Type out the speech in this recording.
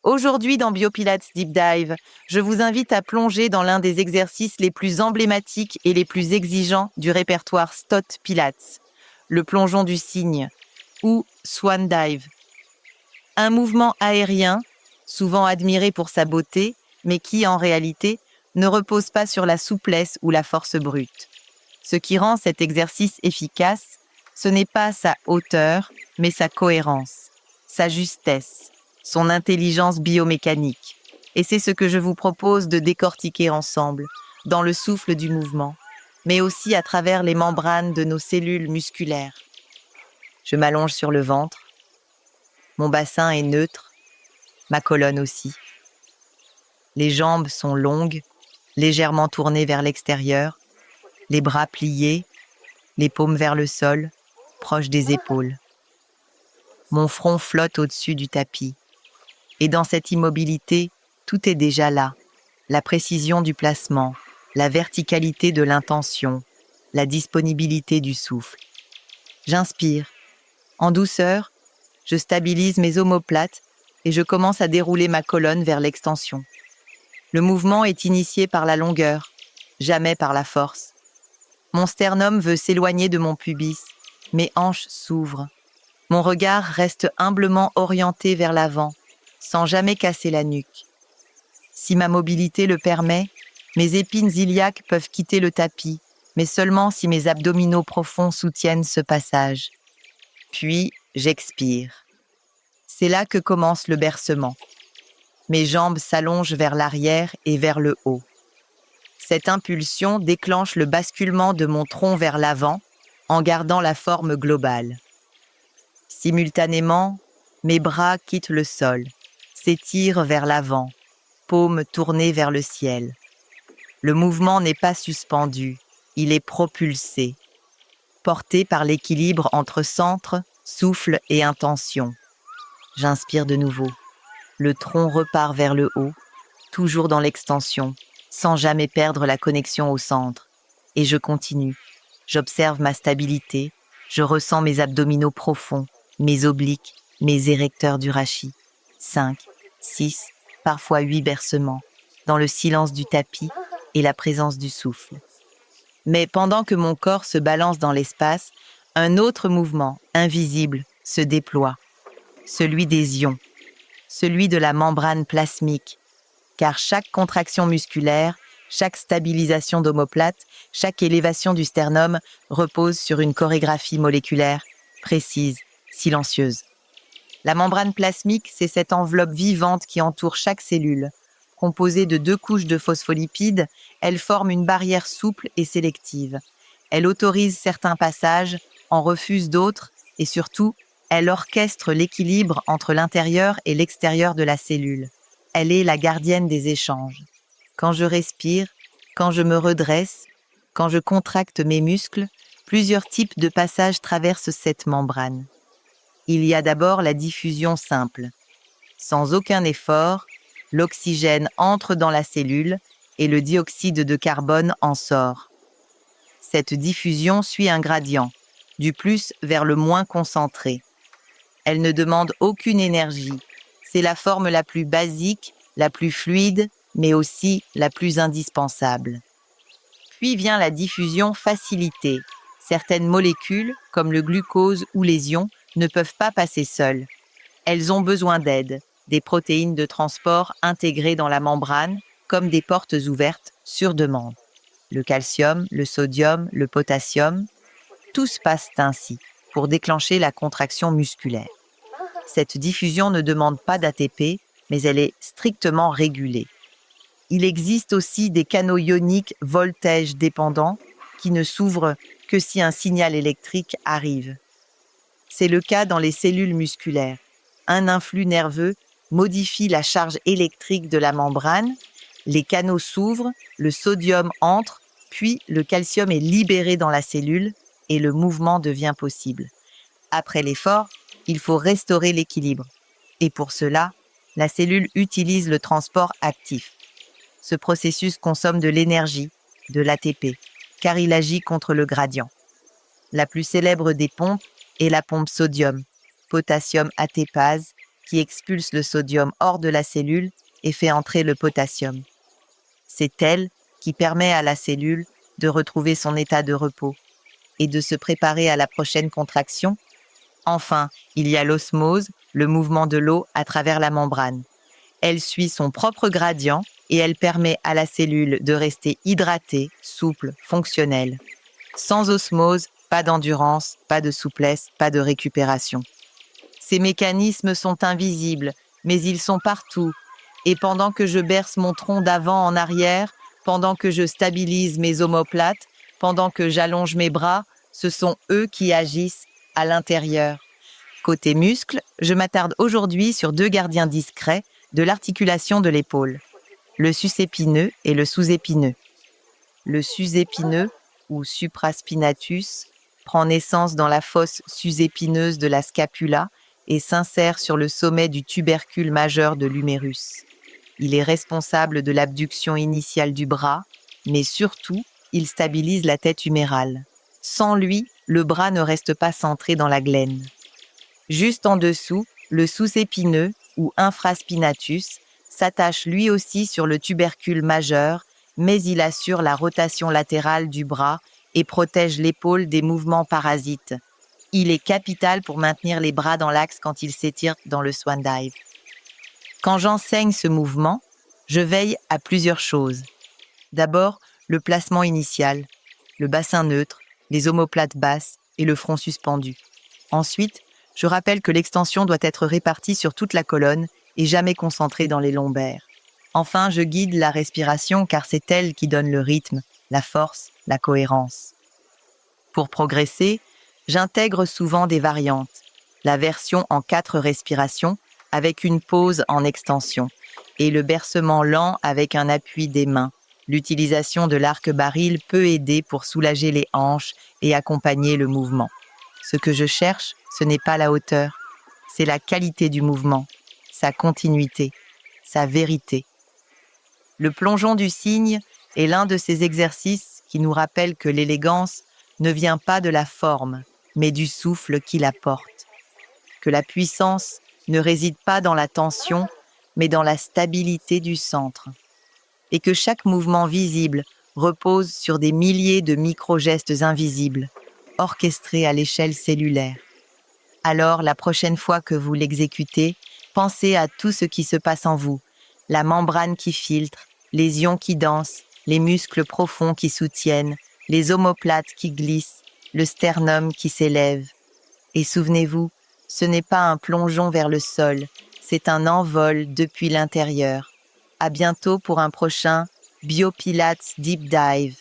Aujourd'hui, dans Biopilates Deep Dive, je vous invite à plonger dans l'un des exercices les plus emblématiques et les plus exigeants du répertoire Stott Pilates, le plongeon du cygne, ou Swan Dive. Un mouvement aérien, souvent admiré pour sa beauté, mais qui, en réalité, ne repose pas sur la souplesse ou la force brute. Ce qui rend cet exercice efficace, ce n'est pas sa hauteur, mais sa cohérence, sa justesse, son intelligence biomécanique. Et c'est ce que je vous propose de décortiquer ensemble, dans le souffle du mouvement, mais aussi à travers les membranes de nos cellules musculaires. Je m'allonge sur le ventre. Mon bassin est neutre, ma colonne aussi. Les jambes sont longues, légèrement tournées vers l'extérieur, les bras pliés, les paumes vers le sol, proches des épaules. Mon front flotte au-dessus du tapis. Et dans cette immobilité, tout est déjà là. La précision du placement, la verticalité de l'intention, la disponibilité du souffle. J'inspire. En douceur, je stabilise mes omoplates et je commence à dérouler ma colonne vers l'extension. Le mouvement est initié par la longueur, jamais par la force. Mon sternum veut s'éloigner de mon pubis, mes hanches s'ouvrent. Mon regard reste humblement orienté vers l'avant, sans jamais casser la nuque. Si ma mobilité le permet, mes épines iliaques peuvent quitter le tapis, mais seulement si mes abdominaux profonds soutiennent ce passage. Puis, j'expire. C'est là que commence le bercement. Mes jambes s'allongent vers l'arrière et vers le haut. Cette impulsion déclenche le basculement de mon tronc vers l'avant, en gardant la forme globale. Simultanément, mes bras quittent le sol, s'étirent vers l'avant, paumes tournées vers le ciel. Le mouvement n'est pas suspendu, il est propulsé, porté par l'équilibre entre centre, souffle et intention. J'inspire de nouveau. Le tronc repart vers le haut, toujours dans l'extension, sans jamais perdre la connexion au centre. Et je continue. J'observe ma stabilité, je ressens mes abdominaux profonds, mes obliques, mes érecteurs du rachis. 5, 6, parfois 8 bercements, dans le silence du tapis et la présence du souffle. Mais pendant que mon corps se balance dans l'espace, un autre mouvement, invisible, se déploie. Celui des ions, celui de la membrane plasmique, car chaque contraction musculaire, chaque stabilisation d'omoplate, chaque élévation du sternum repose sur une chorégraphie moléculaire, précise, silencieuse. La membrane plasmique, c'est cette enveloppe vivante qui entoure chaque cellule. Composée de 2 couches de phospholipides, elle forme une barrière souple et sélective. Elle autorise certains passages, en refuse d'autres, et surtout, elle orchestre l'équilibre entre l'intérieur et l'extérieur de la cellule. Elle est la gardienne des échanges. Quand je respire, quand je me redresse, quand je contracte mes muscles, plusieurs types de passages traversent cette membrane. Il y a d'abord la diffusion simple. Sans aucun effort, l'oxygène entre dans la cellule et le dioxyde de carbone en sort. Cette diffusion suit un gradient, du plus vers le moins concentré. Elle ne demande aucune énergie. C'est la forme la plus basique, la plus fluide, mais aussi la plus indispensable. Puis vient la diffusion facilitée. Certaines molécules, comme le glucose ou les ions, ne peuvent pas passer seules. Elles ont besoin d'aide, des protéines de transport intégrées dans la membrane, comme des portes ouvertes sur demande. Le calcium, le sodium, le potassium, tous passent ainsi pour déclencher la contraction musculaire. Cette diffusion ne demande pas d'ATP, mais elle est strictement régulée. Il existe aussi des canaux ioniques voltage dépendants qui ne s'ouvrent que si un signal électrique arrive. C'est le cas dans les cellules musculaires. Un influx nerveux modifie la charge électrique de la membrane, les canaux s'ouvrent, le sodium entre, puis le calcium est libéré dans la cellule et le mouvement devient possible. Après l'effort, il faut restaurer l'équilibre. Et pour cela, la cellule utilise le transport actif. Ce processus consomme de l'énergie, de l'ATP, car il agit contre le gradient. La plus célèbre des pompes est la pompe sodium, potassium ATPase, qui expulse le sodium hors de la cellule et fait entrer le potassium. C'est elle qui permet à la cellule de retrouver son état de repos et de se préparer à la prochaine contraction. Enfin, il y a l'osmose, le mouvement de l'eau à travers la membrane. Elle suit son propre gradient et elle permet à la cellule de rester hydratée, souple, fonctionnelle. Sans osmose, pas d'endurance, pas de souplesse, pas de récupération. Ces mécanismes sont invisibles, mais ils sont partout. Et pendant que je berce mon tronc d'avant en arrière, pendant que je stabilise mes omoplates, pendant que j'allonge mes bras, ce sont eux qui agissent à l'intérieur. Côté muscles, je m'attarde aujourd'hui sur 2 gardiens discrets de l'articulation de l'épaule, le sus-épineux et le sous-épineux. Le sus-épineux, ou supraspinatus, prend naissance dans la fosse sus-épineuse de la scapula et s'insère sur le sommet du tubercule majeur de l'humérus. Il est responsable de l'abduction initiale du bras, mais surtout, il stabilise la tête humérale. Sans lui, le bras ne reste pas centré dans la glène. Juste en dessous, le sous-épineux, ou infraspinatus, s'attache lui aussi sur le tubercule majeur, mais il assure la rotation latérale du bras et protège l'épaule des mouvements parasites. Il est capital pour maintenir les bras dans l'axe quand ils s'étirent dans le swan dive. Quand j'enseigne ce mouvement, je veille à plusieurs choses. D'abord, le placement initial, le bassin neutre, les omoplates basses et le front suspendu. Ensuite, je rappelle que l'extension doit être répartie sur toute la colonne et jamais concentrée dans les lombaires. Enfin, je guide la respiration car c'est elle qui donne le rythme, la force, la cohérence. Pour progresser, j'intègre souvent des variantes. La version en 4 respirations avec une pause en extension et le bercement lent avec un appui des mains. L'utilisation de l'arc-baril peut aider pour soulager les hanches et accompagner le mouvement. Ce que je cherche, ce n'est pas la hauteur, c'est la qualité du mouvement, sa continuité, sa vérité. Le plongeon du cygne est l'un de ces exercices qui nous rappellent que l'élégance ne vient pas de la forme, mais du souffle qui la porte. Que la puissance ne réside pas dans la tension, mais dans la stabilité du centre. Et que chaque mouvement visible repose sur des milliers de micro-gestes invisibles, orchestrés à l'échelle cellulaire. Alors, la prochaine fois que vous l'exécutez, pensez à tout ce qui se passe en vous, la membrane qui filtre, les ions qui dansent, les muscles profonds qui soutiennent, les omoplates qui glissent, le sternum qui s'élève. Et souvenez-vous, ce n'est pas un plongeon vers le sol, c'est un envol depuis l'intérieur. À bientôt pour un prochain Biopilates Deep Dive.